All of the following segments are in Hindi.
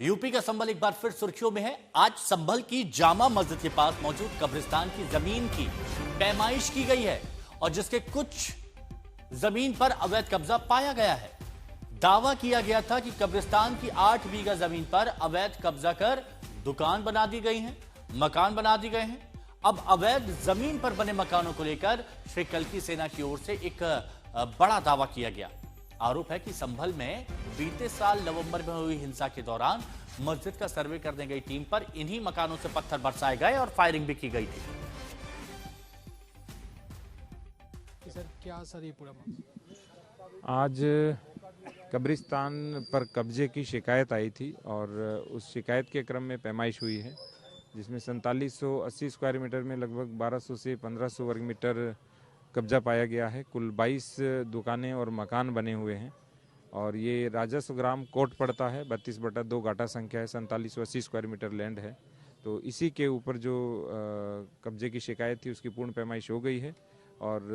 यूपी का संभल एक बार फिर सुर्खियों में है। आज संभल की जामा मस्जिद के पास मौजूद कब्रिस्तान की जमीन की पैमाइश की गई है और जिसके कुछ जमीन पर अवैध कब्जा पाया गया है। दावा किया गया था कि कब्रिस्तान की 8 बीघा जमीन पर अवैध कब्जा कर दुकान बना दी गई है, मकान बना दिए गए हैं। अब अवैध जमीन पर बने मकानों को लेकर श्री कल्की सेना की ओर से एक बड़ा दावा किया गया। आरोप है कि संभल में बीते साल नवंबर में हुई हिंसा के दौरान मस्जिद का सर्वे करने गई टीम पर इन्हीं मकानों से पत्थर बरसाए गए और फायरिंग भी की गई थी। सर क्या सर ये पूरा आज कब्रिस्तान पर कब्जे की शिकायत आई थी और उस शिकायत के क्रम में पैमाइश हुई है, जिसमें 4780 स्क्वायर मीटर में लगभग 1200 से 1500 वर्ग मीटर कब्जा पाया गया है। कुल 22 दुकानें और मकान बने हुए हैं और ये राजस्व ग्राम कोट पड़ता है। 32/2 गाटा संख्या है। 4780 स्क्वायर मीटर लैंड है। तो इसी के ऊपर जो कब्जे की शिकायत थी उसकी पूर्ण पैमाइश हो गई है और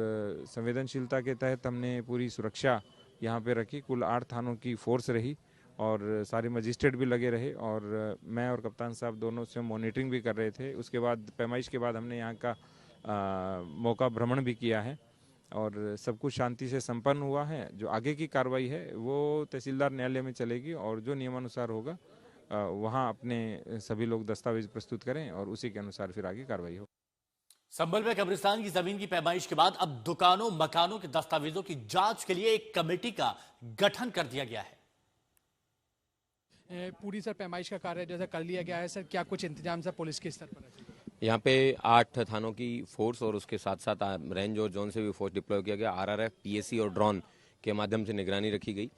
संवेदनशीलता के तहत हमने पूरी सुरक्षा यहाँ पे रखी। कुल 8 थानों की फोर्स रही और सारे मजिस्ट्रेट भी लगे रहे और मैं और कप्तान साहब दोनों से मॉनिटरिंग भी कर रहे थे। उसके बाद पैमाइश के बाद हमने यहाँ का मौका भ्रमण भी किया है और सब कुछ शांति से संपन्न हुआ है। जो आगे की कार्रवाई है वो तहसीलदार न्यायालय में चलेगी और जो नियमानुसार होगा वहाँ अपने सभी लोग दस्तावेज प्रस्तुत करें और उसी के अनुसार फिर आगे कार्रवाई हो। संभल में कब्रिस्तान की जमीन की पैमाइश के बाद अब दुकानों मकानों के दस्तावेजों की जांच के लिए एक कमेटी का गठन कर दिया गया है। पूरी सर पैमाइश का कार्य जैसा कर लिया गया है सर, क्या कुछ इंतजाम सर पुलिस के स्तर पर? यहाँ पे 8 थानों की फोर्स और उसके साथ साथ रेंज और जोन से भी फोर्स डिप्लॉय किया गया। आरआरएफ, पीएसी और ड्रोन के माध्यम से निगरानी रखी गई।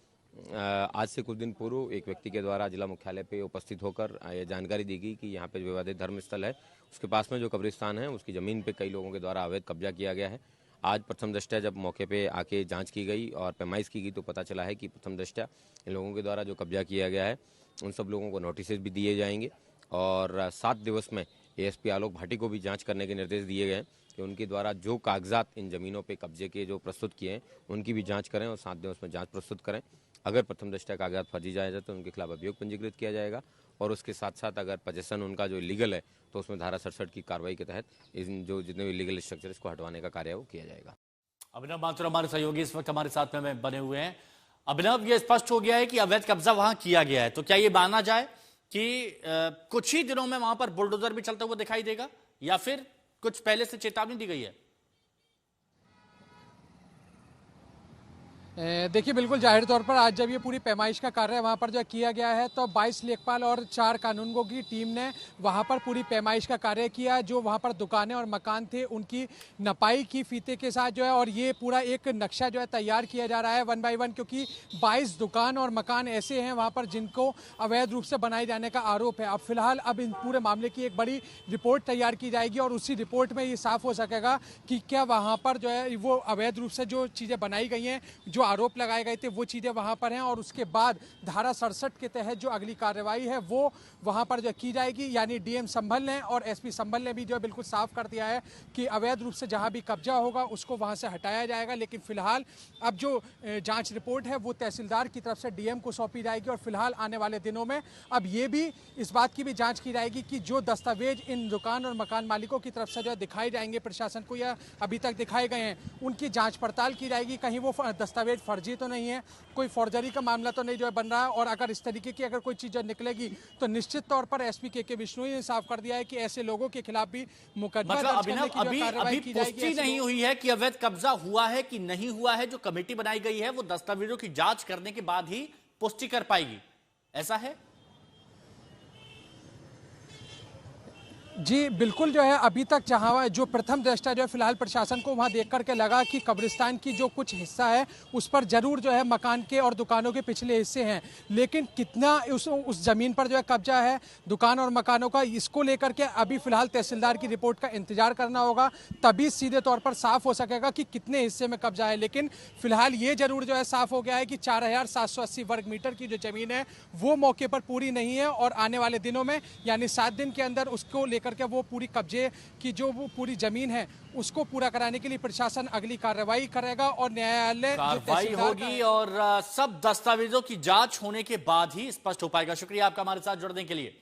आज से कुछ दिन पूर्व एक व्यक्ति के द्वारा जिला मुख्यालय पे उपस्थित होकर यह जानकारी दी गई कि यहाँ पे विवादित धर्मस्थल है, उसके पास में जो कब्रिस्तान है उसकी ज़मीन पे कई लोगों के द्वारा अवैध कब्जा किया गया है। आज प्रथम दृष्टया जब मौके पे आके जांच की गई और पैमाइश की गई तो पता चला है कि प्रथम दृष्टया इन लोगों के द्वारा जो कब्जा किया गया है उन सब लोगों को नोटिस भी दिए जाएंगे और 7 दिवस में एएसपी आलोक भाटी को भी जांच करने के निर्देश दिए गए हैं कि उनके द्वारा जो कागजात इन जमीनों पे कब्जे के जो प्रस्तुत किए हैं उनकी भी जांच करें और 7 दिवस में जांच प्रस्तुत करें। अगर प्रथम दृष्टया कागजात फर्जी जाए जाए तो उनके खिलाफ अभियोग पंजीकृत किया जाएगा और उसके साथ साथ अगर पोजेसन उनका जो लीगल है तो उसमें धारा 67 की कार्रवाई के तहत इन जो जितने भी लीगल स्ट्रक्चर इसको हटवाने का कार्य है वो किया जाएगा। अभिनव माथुर हमारे सहयोगी इस वक्त हमारे साथ में बने हुए हैं। अभिनव, ये स्पष्ट हो गया है कि अवैध कब्जा वहां किया गया है, तो क्या ये माना जाए कि कुछ ही दिनों में वहां पर बुलडोजर भी चलता हुआ दिखाई देगा या फिर कुछ पहले से चेतावनी दी गई है? देखिए बिल्कुल जाहिर तौर पर आज जब ये पूरी पैमाइश का कार्य वहाँ पर जो किया गया है तो 22 लेखपाल और 4 कानूनगों की टीम ने वहाँ पर पूरी पैमाइश का कार्य किया। जो वहाँ पर दुकानें और मकान थे उनकी नपाई की फीते के साथ जो है और ये पूरा एक नक्शा जो है तैयार किया जा रहा है 1 बाय 1, क्योंकि 22 दुकान और मकान ऐसे हैं वहाँ पर जिनको अवैध रूप से बनाए जाने का आरोप है। अब फिलहाल अब इन पूरे मामले की एक बड़ी रिपोर्ट तैयार की जाएगी और उसी रिपोर्ट में ये साफ हो सकेगा कि क्या वहाँ पर जो है वो अवैध रूप से जो चीज़ें बनाई गई हैं, जो आरोप लगाए गए थे वो चीजें वहां पर हैं और उसके बाद धारा 67 के तहत जो अगली कार्रवाई है वो वहां पर जो की जाएगी। यानी डीएम संभल ने और एसपी संभल ने भी जो बिल्कुल साफ कर दिया है कि अवैध रूप से जहां भी कब्जा होगा उसको वहां से हटाया जाएगा। लेकिन फिलहाल अब जो जांच रिपोर्ट है वो तहसीलदार की तरफ से डीएम को सौंपी जाएगी और फिलहाल आने वाले दिनों में अब ये भी इस बात की भी जांच की जाएगी कि जो दस्तावेज इन दुकान और मकान मालिकों की तरफ से जो दिखाए जाएंगे प्रशासन को या अभी तक दिखाए गए हैं उनकी जांच पड़ताल की जाएगी। कहीं वो दस्तावेज फर्जी तो नहीं है, कोई फॉर्जरी का मामला तो नहीं जो है बन रहा है और अगर इस तरीके की अगर कोई चीज निकलेगी तो निश्चित तौर पर एसपी के बिश्नोई ने साफ कर दिया है कि ऐसे लोगों के खिलाफ भी मुकदमा दर्ज करने की जो कार्रवाई की जाएगी। पुष्टि नहीं हुई है कि अवैध कब्जा हुआ है कि नहीं हुआ है। जो कमेटी बनाई गई है वो दस्तावेजों की जांच करने के बाद ही पुष्टि कर पाएगी, ऐसा है? जी बिल्कुल जो है अभी तक जहां जो प्रथम दृष्टया जो है फिलहाल प्रशासन को वहां देख करके लगा कि कब्रिस्तान की जो कुछ हिस्सा है उस पर जरूर जो है मकान के और दुकानों के पिछले हिस्से हैं, लेकिन कितना उस जमीन पर जो है कब्जा है दुकान और मकानों का, इसको लेकर के अभी फिलहाल तहसीलदार की रिपोर्ट का इंतजार करना होगा, तभी सीधे तौर पर साफ हो सकेगा कि कितने हिस्से में कब्जा है। लेकिन फिलहाल ये जरूर जो है साफ हो गया है कि 4780 वर्ग मीटर की जो जमीन है वो मौके पर पूरी नहीं है और आने वाले दिनों में यानी 7 दिन के अंदर उसको लेकर लेकर के वो पूरी कब्जे की जो वो पूरी जमीन है उसको पूरा कराने के लिए प्रशासन अगली कार्रवाई करेगा और न्यायालय कार्रवाई होगी और सब दस्तावेजों की जांच होने के बाद ही स्पष्ट हो पाएगा। शुक्रिया आपका हमारे साथ जुड़ने के लिए।